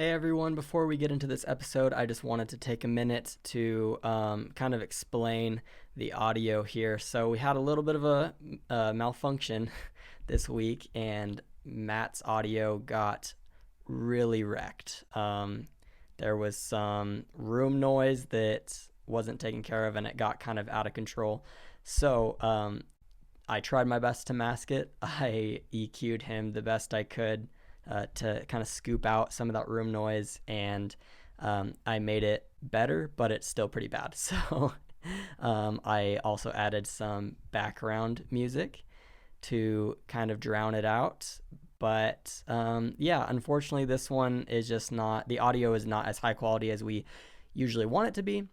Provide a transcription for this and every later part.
Hey everyone, before we get into this episode, I just wanted to take a minute to kind of explain the audio here. So, we had a little bit of a malfunction this week, and Matt's audio got really wrecked. There was some room noise that wasn't taken care of, and it got kind of out of control. So, I tried my best to mask it. I EQ'd him the best I could to kind of scoop out some of that room noise, and I made it better, but it's still pretty bad. So I also added some background music to kind of drown it out. But yeah, unfortunately, this one is just not, the audio is not as high quality as we usually want it to be.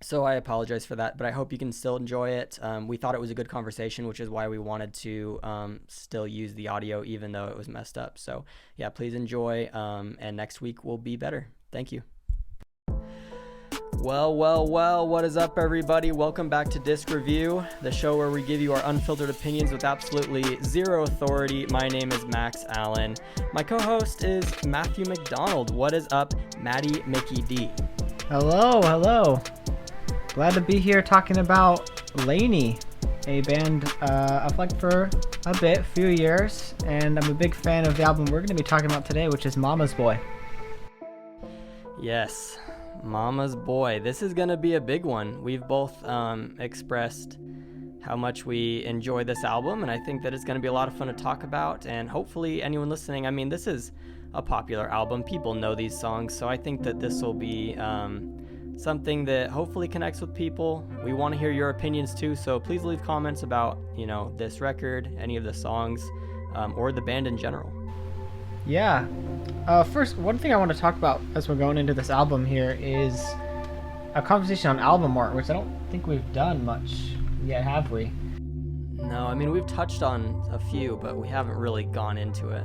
So I apologize for that, but I hope you can still enjoy it. We thought it was a good conversation, which is why we wanted to still use the audio even though it was messed up. So yeah, please enjoy, and next week will be better. Thank you. Well, what is up, everybody? Welcome back to Disc Review, the show where we give you our unfiltered opinions with absolutely zero authority. My name is Max Allen. My co-host is Matthew McDonald. What is up, Maddie Mickey D? Hello. Glad to be here talking about LANY, a band I've liked for a few years, and I'm a big fan of the album we're going to be talking about today, which is Mama's Boy. Yes, Mama's Boy. This is going to be a big one. We've both expressed how much we enjoy this album, and I think that it's going to be a lot of fun to talk about, and hopefully anyone listening, I mean, this is a popular album. People know these songs, so I think that this will be something that hopefully connects with people. We want to hear your opinions too, so please leave comments about, this record, any of the songs, or the band in general. Yeah. First, one thing I want to talk about as we're going into this album here is a conversation on album art, which I don't think we've done much yet, have we? No, I mean, we've touched on a few, but we haven't really gone into it.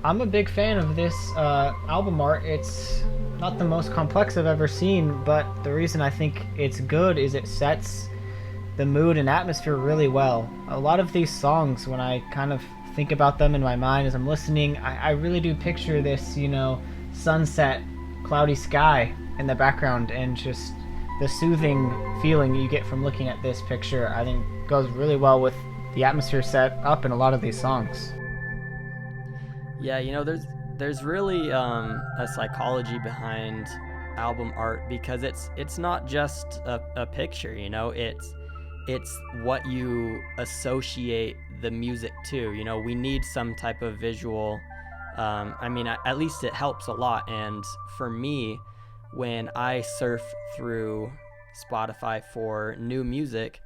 I'm a big fan of this album art. It's not the most complex I've ever seen, but the reason I think it's good is it sets the mood and atmosphere really well. A lot of these songs, when I kind of think about them in my mind as I'm listening, I really do picture this, sunset, cloudy sky in the background, and just the soothing feeling you get from looking at this picture, I think goes really well with the atmosphere set up in a lot of these songs. Yeah, there's really a psychology behind album art, because it's not just a picture, it's what you associate the music to. We need some type of visual. At least it helps a lot. And for me, when I surf through Spotify for new music,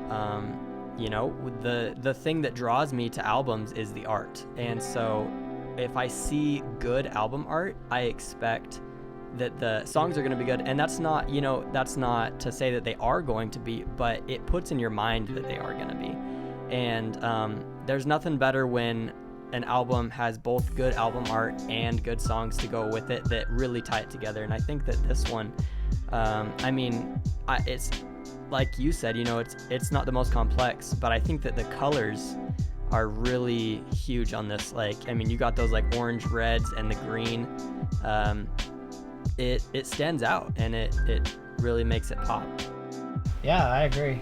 the thing that draws me to albums is the art. And so if I see good album art, I expect that the songs are going to be good. And that's not to say that they are going to be, but it puts in your mind that they are going to be. And there's nothing better when an album has both good album art and good songs to go with it that really tie it together. And I think that this one, it's like you said, it's not the most complex, but I think that the colors are really huge on this. You got those orange, reds, and the green. It stands out, and it really makes it pop. Yeah, I agree.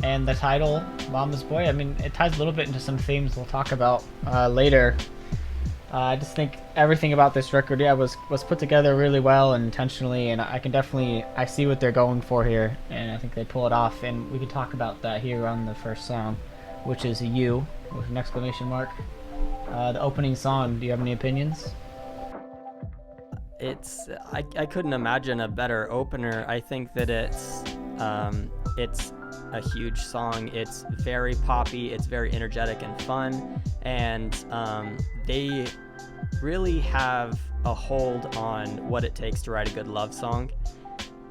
And the title, Mama's Boy, it ties a little bit into some themes we'll talk about later. I just think everything about this record, was put together really well and intentionally, and I see what they're going for here, and I think they pull it off, and we can talk about that here on the first song, which is You, with an exclamation mark. The opening song, do you have any opinions? I couldn't imagine a better opener. I think that it's a huge song. It's very poppy, it's very energetic and fun, and they really have a hold on what it takes to write a good love song,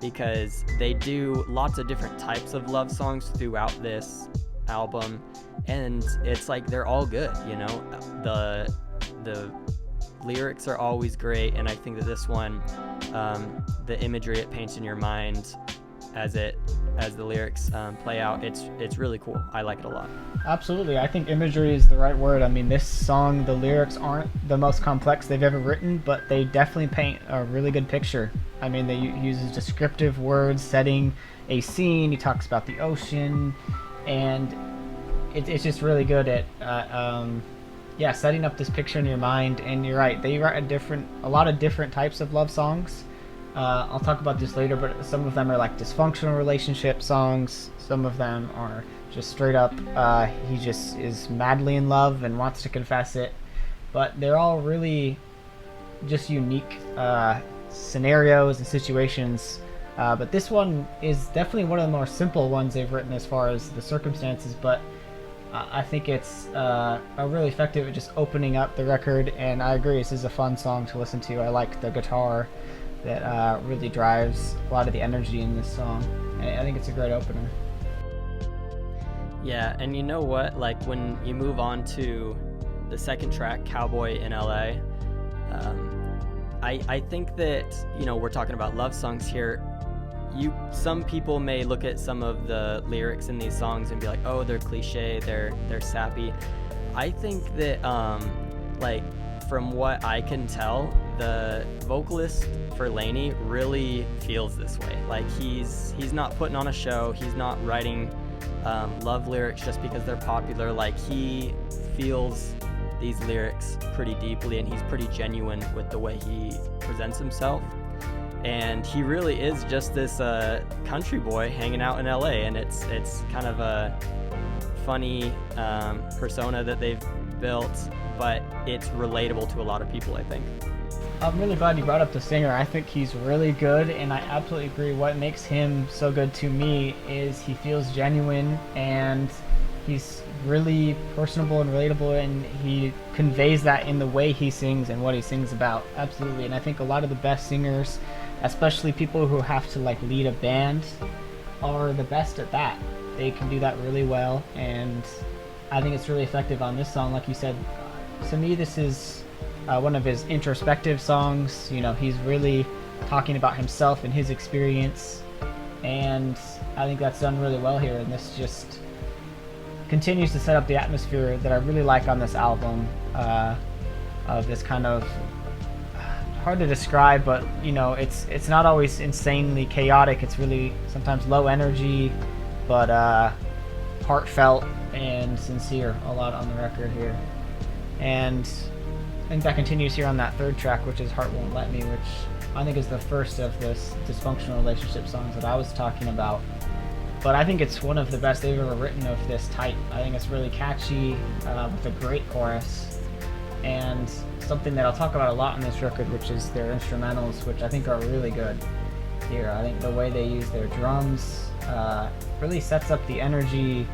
because they do lots of different types of love songs throughout this album, and it's they're all good. The lyrics are always great, and I think that this one, the imagery it paints in your mind as it as the lyrics play out. It's really cool. I like it a lot. Absolutely. I think imagery is the right word. I mean, this song, the lyrics aren't the most complex they've ever written, but they definitely paint a really good picture. I mean, they uses descriptive words setting a scene. He talks about the ocean, and it's just really good at setting up this picture in your mind. And you're right, they write a lot of different types of love songs. I'll talk about this later, but some of them are like dysfunctional relationship songs. Some of them are just straight up, he just is madly in love and wants to confess it. But they're all really just unique scenarios and situations. But this one is definitely one of the more simple ones they've written as far as the circumstances. But I think it's really effective at just opening up the record. And I agree, this is a fun song to listen to. I like the guitar that really drives a lot of the energy in this song. And I think it's a great opener. Yeah, and you know what? Like when you move on to the second track, Cowboy in LA, I think that, you know, we're talking about love songs here. Some people may look at some of the lyrics in these songs and be like, oh, they're cliche, they're sappy. I think that like from what I can tell, the vocalist for LANY really feels this way. Like he's not putting on a show. He's not writing love lyrics just because they're popular. Like he feels these lyrics pretty deeply, and he's pretty genuine with the way he presents himself. And he really is just this country boy hanging out in LA, and it's kind of a funny persona that they've built, but it's relatable to a lot of people, I think. I'm really glad you brought up the singer. I think he's really good, and I absolutely agree. What makes him so good to me is he feels genuine, and he's really personable and relatable, and he conveys that in the way he sings and what he sings about. Absolutely. And I think a lot of the best singers, especially people who have to like lead a band, are the best at that. They can do that really well, and I think it's really effective on this song. Like you said, to me this is one of his introspective songs. You know, he's really talking about himself and his experience, and I think that's done really well here, and this just continues to set up the atmosphere that I really like on this album, of this kind of hard to describe, but you know, it's not always insanely chaotic. It's really sometimes low energy, but heartfelt and sincere a lot on the record here. And I think that continues here on that third track, which is Heart Won't Let Me, which I think is the first of this dysfunctional relationship songs that I was talking about. But I think it's one of the best they've ever written of this type. I think it's really catchy, with a great chorus, and something that I'll talk about a lot on this record, which is their instrumentals, which I think are really good here. I think the way they use their drums really sets up the energy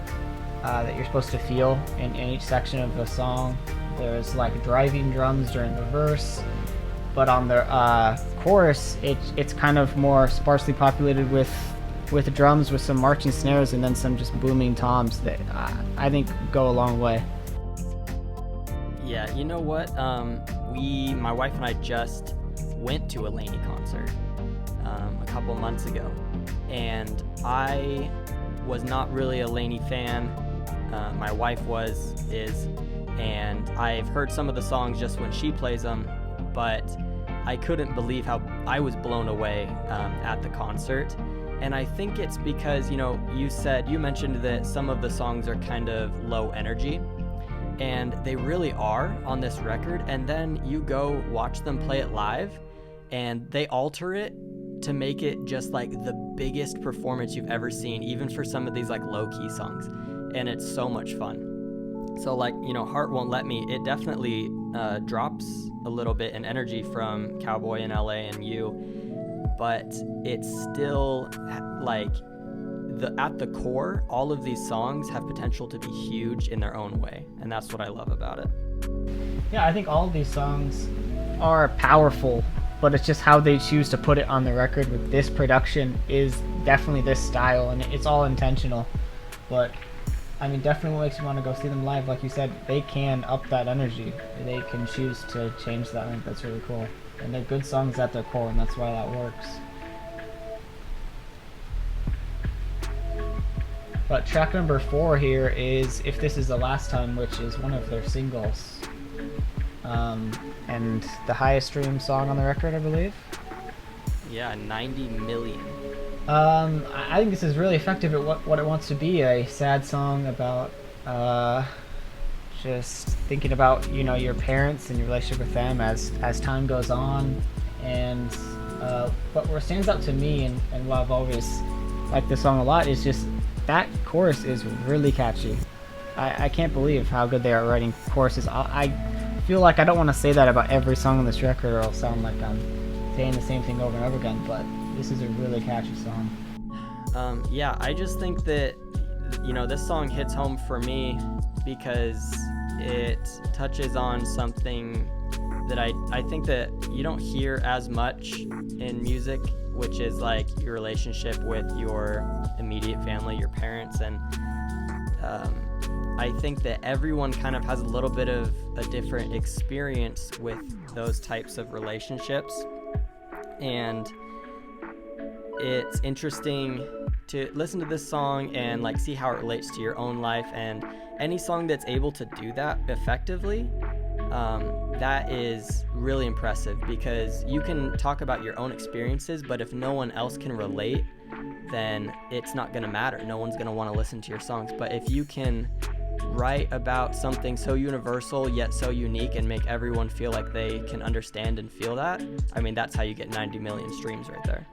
that you're supposed to feel in each section of the song. There's like driving drums during the verse, but on the chorus, it's kind of more sparsely populated with drums, with some marching snares, and then some just booming toms that I think go a long way. Yeah, you know what? My wife and I just went to a LANY concert a couple months ago, and I was not really a LANY fan. My wife is, and I've heard some of the songs just when she plays them, but I couldn't believe how I was blown away at the concert. And I think it's because, you know, you mentioned that some of the songs are kind of low energy, and they really are on this record. And then you go watch them play it live, and they alter it to make it just like the biggest performance you've ever seen, even for some of these like low-key songs. And it's so much fun. So like, you know, Heart Won't Let Me, it definitely drops a little bit in energy from Cowboy in LA and You, but it's still like at the core, all of these songs have potential to be huge in their own way, and that's what I love about it. Yeah, I think all of these songs are powerful, but it's just how they choose to put it on the record with this production is definitely this style, and it's all intentional. But I mean, definitely what makes you want to go see them live. Like you said, they can up that energy. They can choose to change that. I think that's really cool. And they're good songs at their core, and that's why that works. But track number 4 here is If This Is the Last Time, which is one of their singles. And the highest streamed song on the record, I believe. Yeah, 90 million. I think this is really effective at what it wants to be, a sad song about just thinking about, you know, your parents and your relationship with them as time goes on. And what stands out to me, and why I've always liked this song a lot, is just that chorus is really catchy. I can't believe how good they are writing choruses. I feel like I don't want to say that about every song on this record, or I'll sound like I'm saying the same thing over and over again, but this is a really catchy song. Yeah, I just think that, you know, this song hits home for me because it touches on something that I think that you don't hear as much in music, which is like your relationship with your immediate family, your parents. And I think that everyone kind of has a little bit of a different experience with those types of relationships. And it's interesting to listen to this song and like see how it relates to your own life. And any song that's able to do that effectively, that is really impressive, because you can talk about your own experiences, but if no one else can relate, then it's not going to matter. No one's going to want to listen to your songs. But if you can write about something so universal yet so unique and make everyone feel like they can understand and feel that, I mean, that's how you get 90 million streams right there.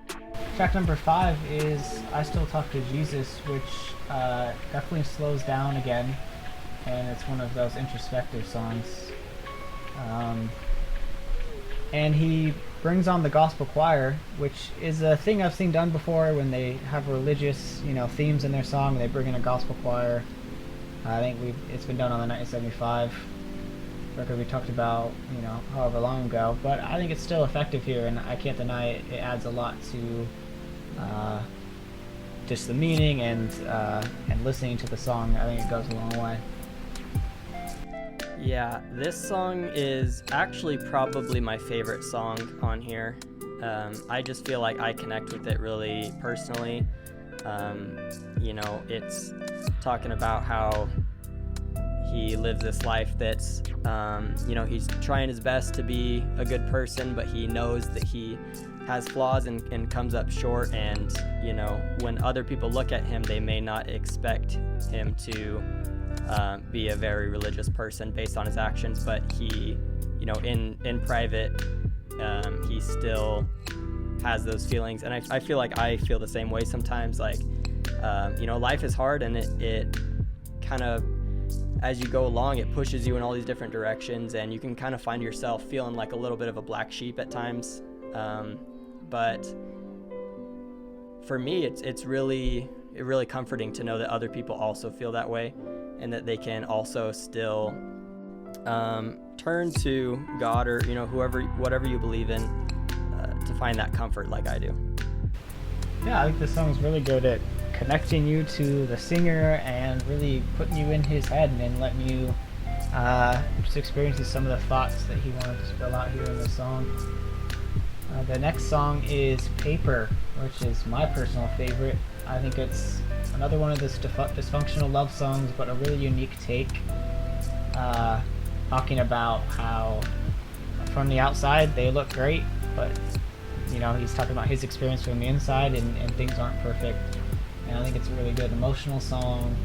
Track number 5 is I Still Talk to Jesus, which definitely slows down again, and it's one of those introspective songs. And he brings on the gospel choir, which is a thing I've seen done before when they have religious, you know, themes in their song. They bring in a gospel choir. I think it's been done on the 1975 record we talked about, you know, however long ago. But I think it's still effective here, and I can't deny it. It adds a lot to just the meaning and listening to the song. I think it goes a long way. Yeah, this song is actually probably my favorite song on here. I just feel like I connect with it really personally. You know, it's talking about how he lives this life that's, you know, he's trying his best to be a good person, but he knows that he has flaws and comes up short. And, you know, when other people look at him, they may not expect him to be a very religious person based on his actions, but he, you know, in private, he still has those feelings. And I feel like I feel the same way sometimes. Like, you know, life is hard, and it kind of, as you go along, it pushes you in all these different directions, and you can kind of find yourself feeling like a little bit of a black sheep at times. But for me, it's really comforting to know that other people also feel that way, and that they can also still turn to God, or, you know, whatever you believe in, to find that comfort like I do. Yeah, I think this song is really good at connecting you to the singer and really putting you in his head and letting you just experience some of the thoughts that he wanted to spill out here in this song. The next song is Paper, which is my personal favorite. I think it's another one of those dysfunctional love songs, but a really unique take, talking about how from the outside they look great, but, you know, he's talking about his experience from the inside, and things aren't perfect. And I think it's a really good emotional song.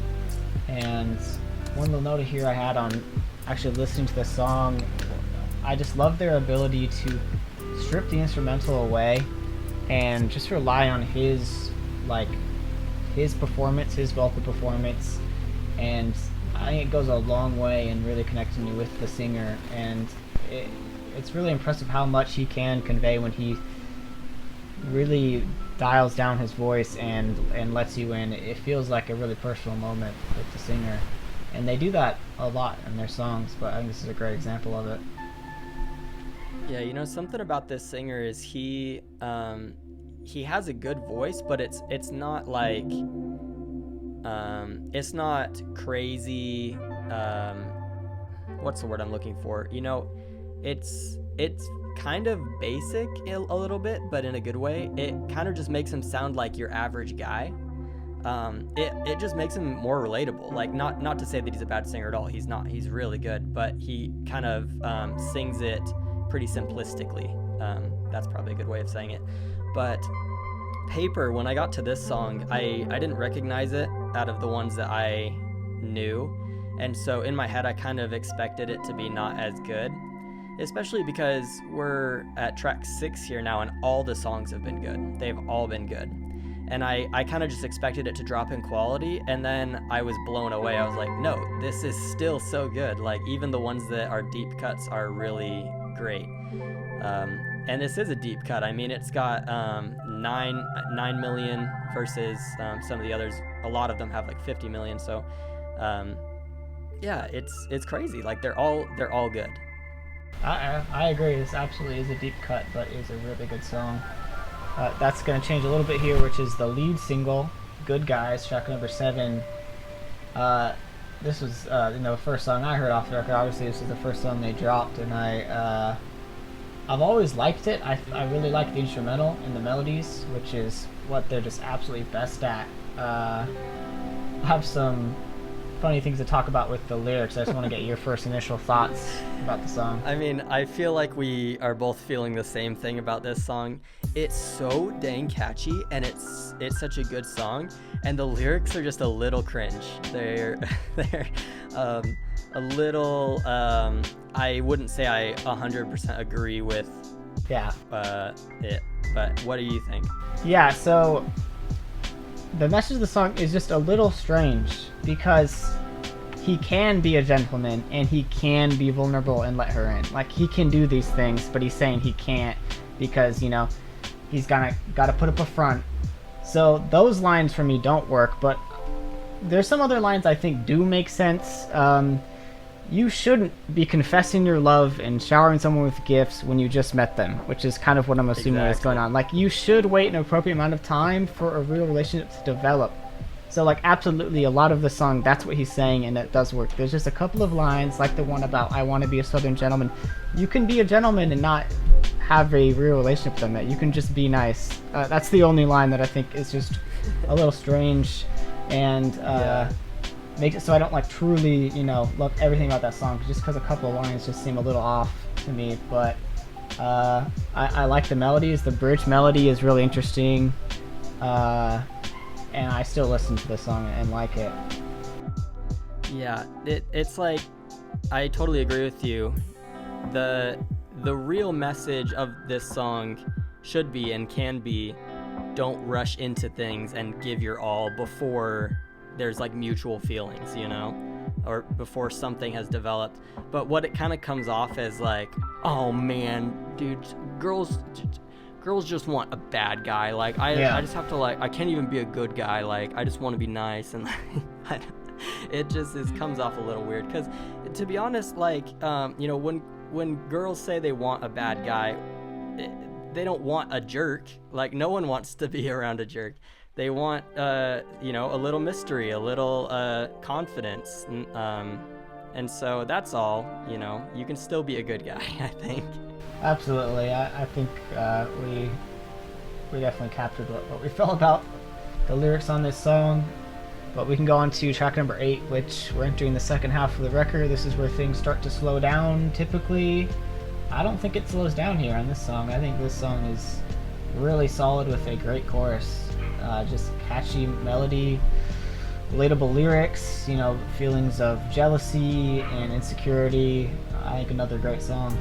And one little note here I had on actually listening to the song, I just love their ability to strip the instrumental away and just rely on his performance, his vocal performance. And I think it goes a long way in really connecting you with the singer, and it's really impressive how much he can convey when he really dials down his voice and lets you in. It feels like a really personal moment with the singer, and they do that a lot in their songs, but I think this is a great example of it. Yeah, you know, something about this singer is he has a good voice, but it's not like it's not crazy. What's the word I'm looking for? You know, it's kind of basic a little bit, but in a good way. It kind of just makes him sound like your average guy. it just makes him more relatable. Like, not to say that he's a bad singer at all. He's not. He's really good, but he kind of sings it pretty simplistically. That's probably a good way of saying it. But Paper, when I got to this song, I didn't recognize it out of the ones that I knew, and so in my head I kind of expected it to be not as good, especially because we're at track 6 here now and all the songs have been good. They've all been good, and I kind of just expected it to drop in quality, and then I was blown away. I was like, no, this is still so good. Like, even the ones that are deep cuts are really great. And this is a deep cut. I mean, it's got 9 million versus some of the others. A lot of them have like 50 million. So, yeah, it's crazy. Like, they're all good. I agree. This absolutely is a deep cut, but it's a really good song. That's going to change a little bit here, which is the lead single, "Good Guys," track number 7. This was the first song I heard off the record. Obviously, this is the first song they dropped, and I've always liked it. I really like the instrumental and the melodies, which is what they're just absolutely best at. I have some funny things to talk about with the lyrics. I just want to get your first initial thoughts about the song. I mean, I feel like we are both feeling the same thing about this song. It's so dang catchy, and it's such a good song, and the lyrics are just a little cringe. They're a little, I wouldn't say I 100% agree with it, but what do you think? Yeah, so the message of the song is just a little strange, because he can be a gentleman and he can be vulnerable and let her in. Like, he can do these things, but he's saying he can't because, he's got to put up a front. So those lines for me don't work, but there's some other lines I think do make sense. You shouldn't be confessing your love and showering someone with gifts when you just met them, which is kind of what I'm assuming is going on. Like, you should wait an appropriate amount of time for a real relationship to develop. So, like, absolutely, a lot of the song, that's what he's saying, and it does work. There's just a couple of lines, like the one about, "I want to be a Southern gentleman." You can be a gentleman and not have a real relationship with them. You can just be nice. That's the only line that I think is just a little strange, and makes it so I don't truly love everything about that song, just because a couple of lines just seem a little off to me. But I like the melodies. The bridge melody is really interesting, and I still listen to the song and like it. Yeah, it's like, I totally agree with you. The real message of this song should be and can be, don't rush into things and give your all before there's mutual feelings, or before something has developed. But what it kind of comes off as oh man, dude, girls just want a bad guy. I just have to I can't even be a good guy. I just want to be nice, and it comes off a little weird. Because to be honest, when girls say they want a bad guy, they don't want a jerk. No one wants to be around a jerk. They want, a little mystery, a little confidence, and so that's all. You can still be a good guy, I think. Absolutely, I think we definitely captured what we felt about the lyrics on this song. But we can go on to track number 8, which we're entering the second half of the record. This is where things start to slow down, typically. I don't think it slows down here on this song. I think this song is really solid with a great chorus. Just catchy melody, relatable lyrics, feelings of jealousy and insecurity. I think another great song.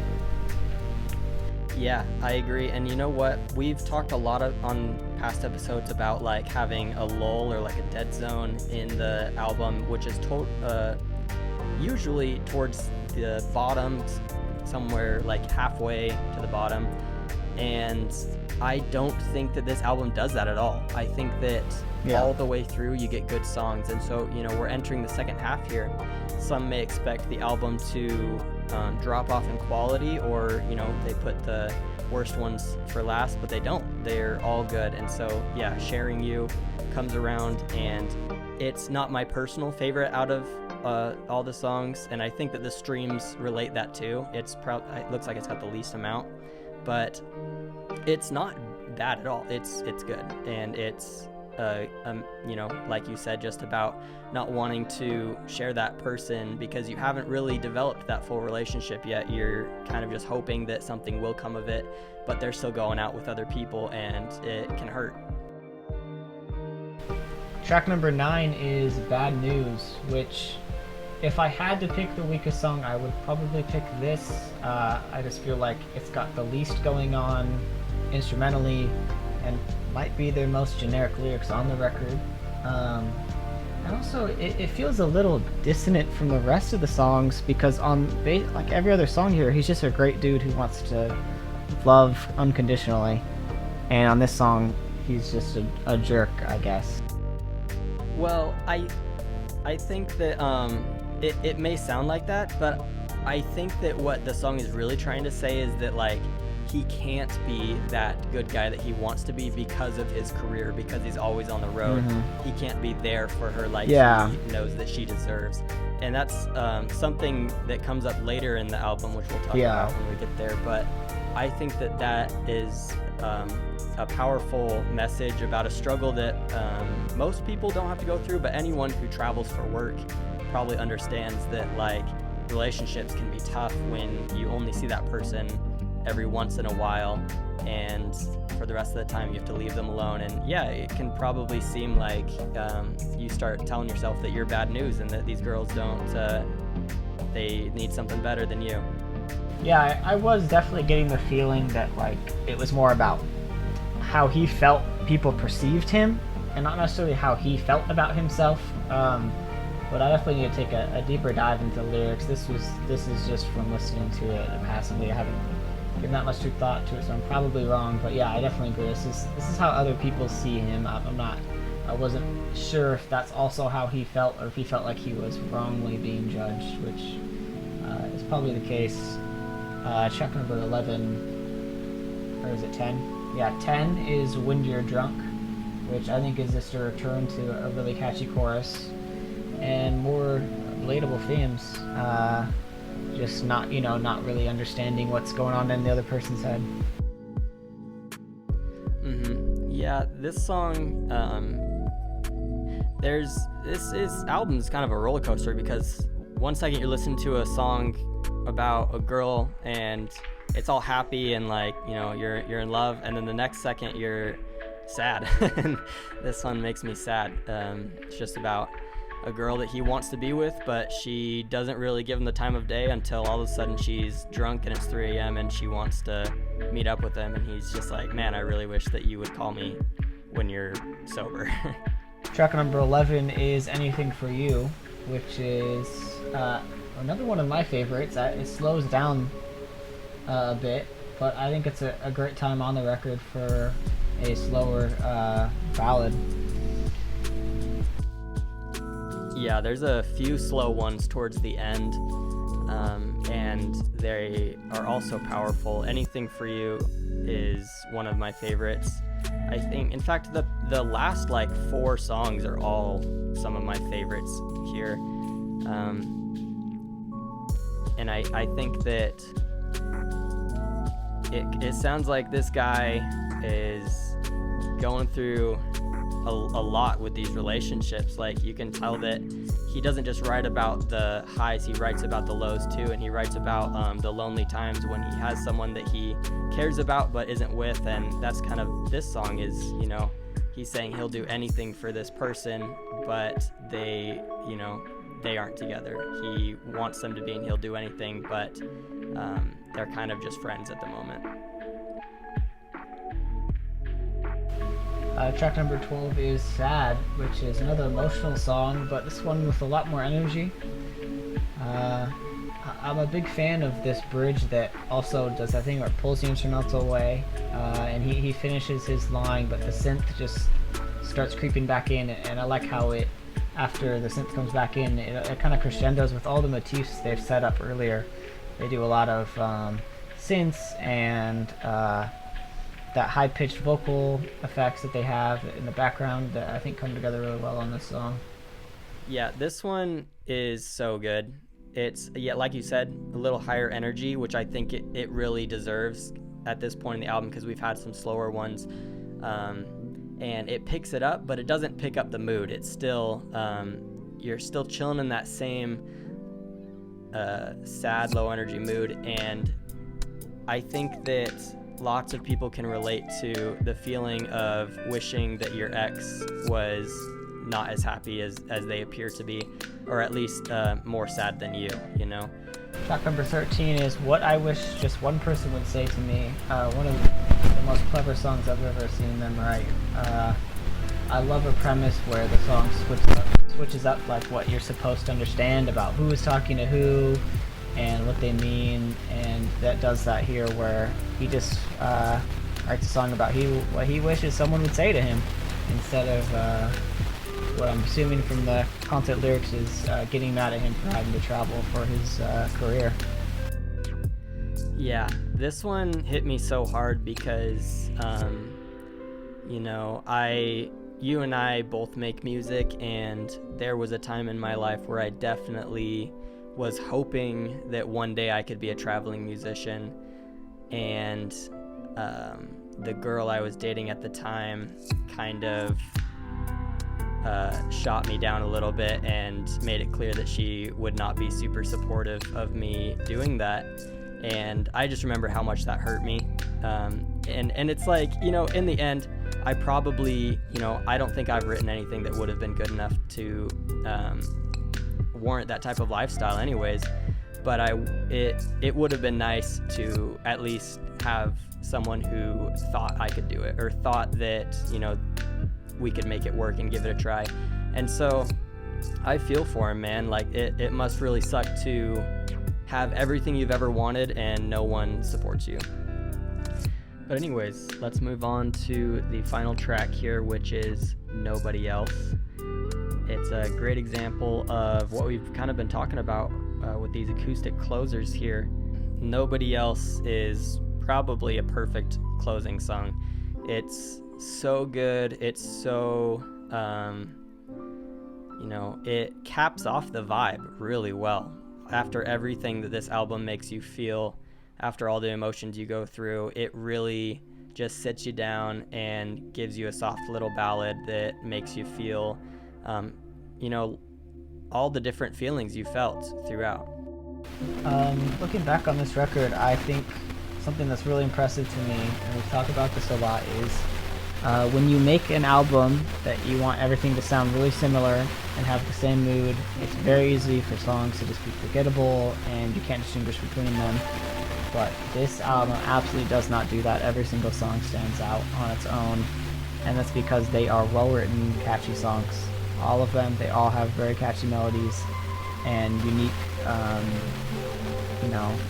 Yeah, I agree. And you know what? We've talked a lot on past episodes about having a lull or a dead zone in the album, which is usually towards the bottom, somewhere halfway to the bottom. And I don't think that this album does that at all. I think that all the way through you get good songs. And so, we're entering the second half here. Some may expect the album to drop off in quality, or they put the worst ones for last, but they don't. They're all good. And so Sharing You comes around, and it's not my personal favorite out of all the songs, and I think that the streams relate that too. It looks like it's got the least amount, but it's not bad at all. It's good, and it's like you said, just about not wanting to share that person because you haven't really developed that full relationship yet. You're kind of just hoping that something will come of it, but they're still going out with other people, and it can hurt. Track number 9 is Bad News, which, if I had to pick the weakest song, I would probably pick this. I just feel like it's got the least going on instrumentally and might be their most generic lyrics on the record. And also, it feels a little dissonant from the rest of the songs because like every other song here, he's just a great dude who wants to love unconditionally. And on this song, he's just a jerk, I guess. Well, I think that it may sound like that, but I think that what the song is really trying to say is that, like, he can't be that good guy that he wants to be because of his career, because he's always on the road. Mm-hmm. He can't be there for her like he knows that she deserves. And that's something that comes up later in the album, which we'll talk about when we get there. But I think that is a powerful message about a struggle that most people don't have to go through, but anyone who travels for work probably understands that, like, relationships can be tough when you only see that person every once in a while, and for the rest of the time you have to leave them alone. And yeah, it can probably seem like you start telling yourself that you're bad news and that these girls don't they need something better than you. Yeah, I was definitely getting the feeling that, like, it was more about how he felt people perceived him and not necessarily how he felt about himself. But I definitely need to take a deeper dive into the lyrics. This is just from listening to it passively. I haven't given that much thought to it, so I'm probably wrong. But yeah, I definitely agree. This is how other people see him. I wasn't sure if that's also how he felt, or if he felt like he was wrongly being judged, which is probably the case. Track number 11, or is it 10? Yeah, 10 is When You're Drunk, which I think is just a return to a really catchy chorus and more relatable themes. Just not really understanding what's going on in the other person's head. Mm-hmm. Yeah, this song, this album's kind of a roller coaster, because one second you're listening to a song about a girl and it's all happy and, like, you're in love, and then the next second you're sad. And this one makes me sad. It's just about a girl that he wants to be with, but she doesn't really give him the time of day until all of a sudden she's drunk and it's 3 a.m. and she wants to meet up with him, and he's just like, man, I really wish that you would call me when you're sober. Track number 11 is Anything For You, which is another one of my favorites. It slows down a bit, but I think it's a great time on the record for a slower ballad. Yeah, there's a few slow ones towards the end, and they are also powerful. Anything For You is one of my favorites. I think, in fact, the last, like, 4 songs are all some of my favorites here. And I think that it sounds like this guy is going through a lot with these relationships. Like, you can tell that he doesn't just write about the highs, he writes about the lows too, and he writes about the lonely times when he has someone that he cares about but isn't with. And that's kind of, this song is, he's saying he'll do anything for this person, but they aren't together. He wants them to be, and he'll do anything, but they're kind of just friends at the moment. Track number 12 is Sad, which is another emotional song, but this one with a lot more energy. I'm a big fan of this bridge that also does that thing where it pulls the instrumental away, and he finishes his line, but the synth just starts creeping back in, and I like how it, after the synth comes back in, it kind of crescendos with all the motifs they've set up earlier. They do a lot of synths and that high-pitched vocal effects that they have in the background that I think come together really well on this song. Yeah, this one is so good. It's, yeah, like you said, a little higher energy, which I think it really deserves at this point in the album, because we've had some slower ones. and it picks it up, but it doesn't pick up the mood. It's still, you're still chilling in that same sad, low energy mood. And I think that lots of people can relate to the feeling of wishing that your ex was not as happy as they appear to be, or at least more sad than you know? Track number 13 is What I Wish Just One Person Would Say to Me. One of the most clever songs I've ever seen them write. I love a premise where the song switches up like what you're supposed to understand about who is talking to who and what they mean, and that does that here where he just writes a song about what he wishes someone would say to him, instead of what I'm assuming from the content lyrics is getting mad at him for having to travel for his career. Yeah, this one hit me so hard because, you and I both make music, and there was a time in my life where I definitely was hoping that one day I could be a traveling musician, and the girl I was dating at the time kind of shot me down a little bit and made it clear that she would not be super supportive of me doing that. And I just remember how much that hurt me. And it's like, in the end, I probably, I don't think I've written anything that would have been good enough to warrant that type of lifestyle anyways. But it would have been nice to at least have someone who thought I could do it, or thought that, we could make it work and give it a try. And so I feel for him, man. Like, it must really suck to have everything you've ever wanted and no one supports you. But anyways, let's move on to the final track here, which is Nobody Else. It's a great example of what we've kind of been talking about with these acoustic closers here. Nobody Else is probably a perfect closing song. It's so good. It's so, it caps off the vibe really well. After everything that this album makes you feel, after all the emotions you go through, it really just sits you down and gives you a soft little ballad that makes you feel, all the different feelings you felt throughout. Looking back on this record, I think something that's really impressive to me, and we've talked about this a lot, is when you make an album that you want everything to sound really similar and have the same mood, it's very easy for songs to just be forgettable and you can't distinguish between them. But this album absolutely does not do that. Every single song stands out on its own, and that's because they are well-written, catchy songs. All of them, they all have very catchy melodies and unique,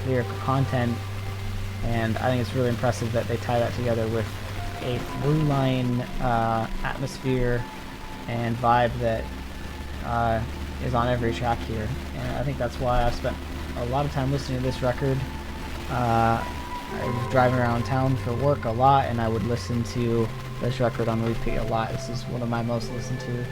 lyrical content, and I think it's really impressive that they tie that together with a through line atmosphere and vibe that is on every track here. And I think that's why I've spent a lot of time listening to this record. I was driving around town for work a lot, and I would listen to this record on repeat a lot. This is one of my most listened to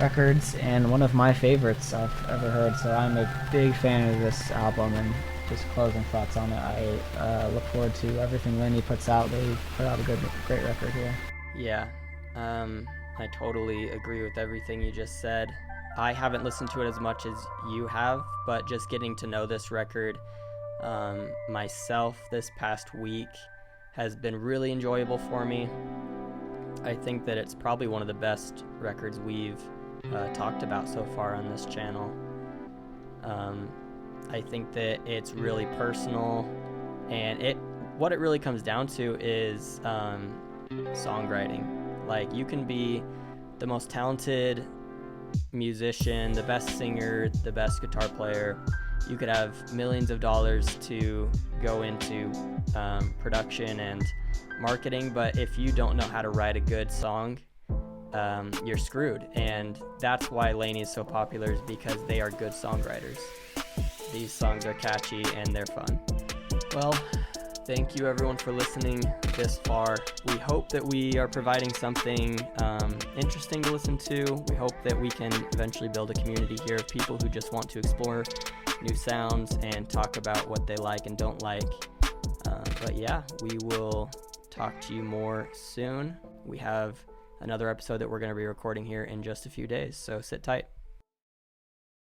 records and one of my favorites I've ever heard. So I'm a big fan of this album, and just closing thoughts on it. I look forward to everything LANY puts out. They put out a great record here. Yeah, I totally agree with everything you just said. I haven't listened to it as much as you have, but just getting to know this record myself this past week has been really enjoyable for me. I think that it's probably one of the best records we've talked about so far on this channel. I think that it's really personal, and what it really comes down to is songwriting. Like, you can be the most talented musician, the best singer, the best guitar player. You could have millions of dollars to go into production and marketing, but if you don't know how to write a good song, you're screwed. And that's why LANY is so popular, is because they are good songwriters. These songs are catchy and they're fun. Well, thank you everyone for listening this far. We hope that we are providing something interesting to listen to. We hope that we can eventually build a community here of people who just want to explore new sounds and talk about what they like and don't like. But yeah, we will talk to you more soon. We have another episode that we're going to be recording here in just a few days. So sit tight.